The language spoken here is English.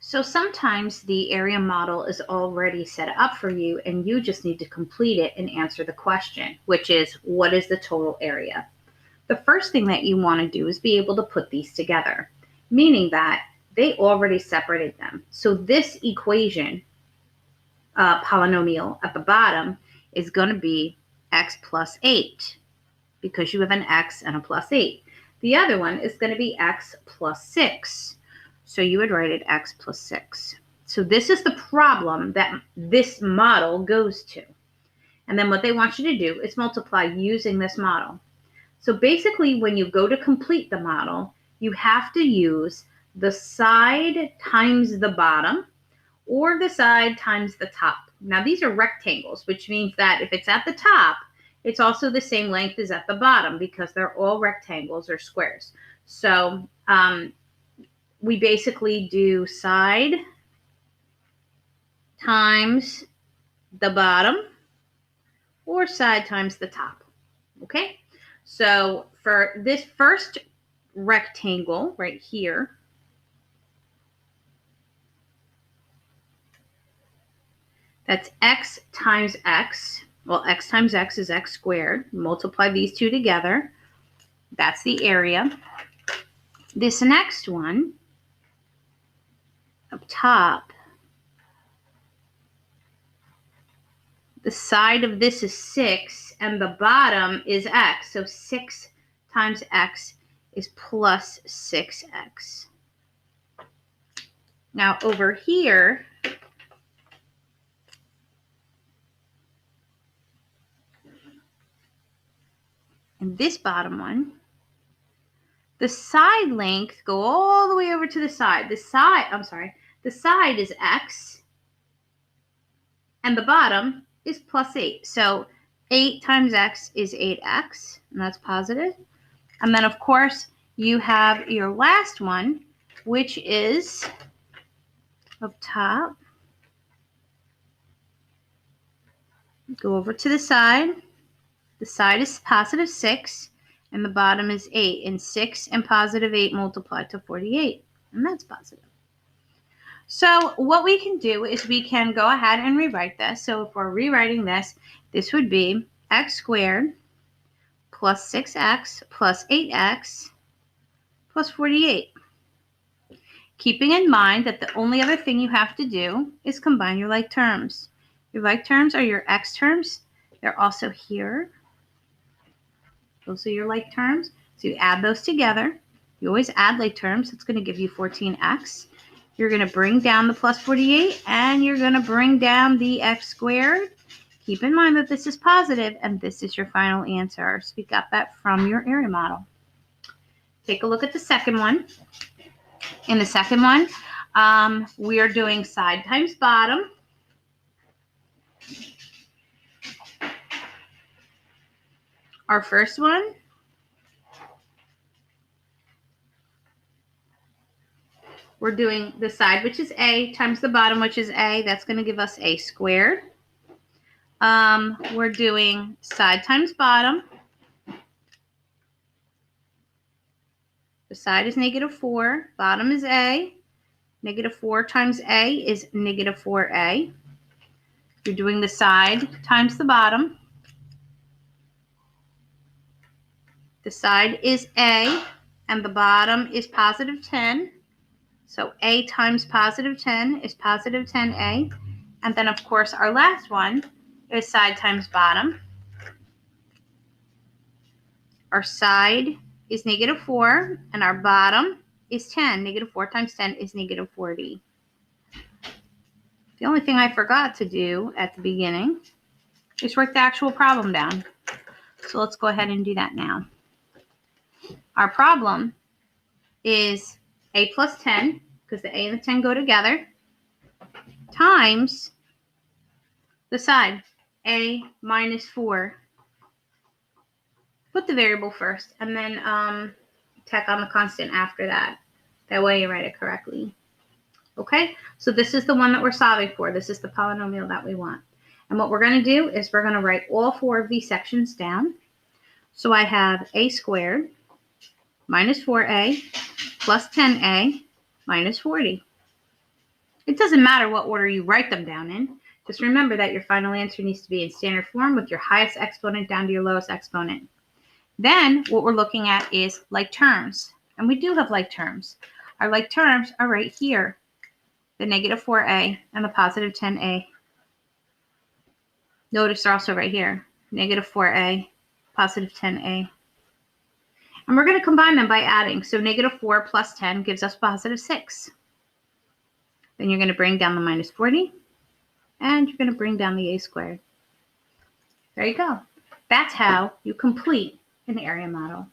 So sometimes the area model is already set up for you and you just need to complete it and answer the question, which is, what is the total area? The first thing that you want to do is be able to put these together, meaning that they already separated them. So this equation, polynomial at the bottom, is going to be x plus 8 because you have an x and a plus 8. The other one is going to be x plus 6. So you would write it x plus 6. So this is the problem that this model goes to. And then what they want you to do is multiply using this model. So basically, when you go to complete the model, you have to use the side times the bottom or the side times the top. Now, these are rectangles, which means that if it's at the top, it's also the same length as at the bottom because they're all rectangles or squares. So we basically do side times the bottom or side times the top. Okay? So for this first rectangle right here, that's x times x. Well, x times x is x squared. Multiply these two together. That's the area. This next one, up top, the side of this is 6, and the bottom is x. So 6 times x is plus 6x. Now over here, in this bottom one, the side length, go all the way over to the side. The side is x, and the bottom is plus 8. So 8 times x is 8x, and that's positive. And then, of course, you have your last one, which is up top. Go over to the side. The side is positive 6, and the bottom is 8. And 6 and positive 8 multiplied to 48, and that's positive. So what we can do is we can go ahead and rewrite this. So if we're rewriting this, this would be x squared plus 6x plus 8x plus 48. Keeping in mind that the only other thing you have to do is combine your like terms. Your like terms are your x terms. They're also here. Those are your like terms. So you add those together. You always add like terms. It's going to give you 14x. You're going to bring down the plus 48, and you're going to bring down the x squared. Keep in mind that this is positive, and this is your final answer. So we got that from your area model. Take a look at the second one. In the second one, we are doing side times bottom. Our first one, we're doing the side, which is a, times the bottom, which is a. That's going to give us a squared. We're doing side times bottom. The side is negative 4. Bottom is a. Negative 4 times a is negative 4a. You're doing the side times the bottom. The side is a, and the bottom is positive 10. So a times positive 10 is positive 10a. And then, of course, our last one is side times bottom. Our side is negative 4, and our bottom is 10. Negative 4 times 10 is negative 40. The only thing I forgot to do at the beginning is write the actual problem down. So let's go ahead and do that now. Our problem is a plus 10, because the a and the 10 go together, times the side, a minus 4. Put the variable first, and then tack on the constant after that. That way you write it correctly. Okay, so this is the one that we're solving for. This is the polynomial that we want. And what we're going to do is we're going to write all 4 of these sections down. So I have a squared minus 4a plus 10a minus 40. It doesn't matter what order you write them down in. Just remember that your final answer needs to be in standard form with your highest exponent down to your lowest exponent. Then what we're looking at is like terms. And we do have like terms. Our like terms are right here. The negative 4a and the positive 10a. Notice they're also right here. Negative 4a, positive 10a. And we're going to combine them by adding. So negative 4 plus 10 gives us positive 6. Then you're going to bring down the minus 40. And you're going to bring down the a squared. There you go. That's how you complete an area model.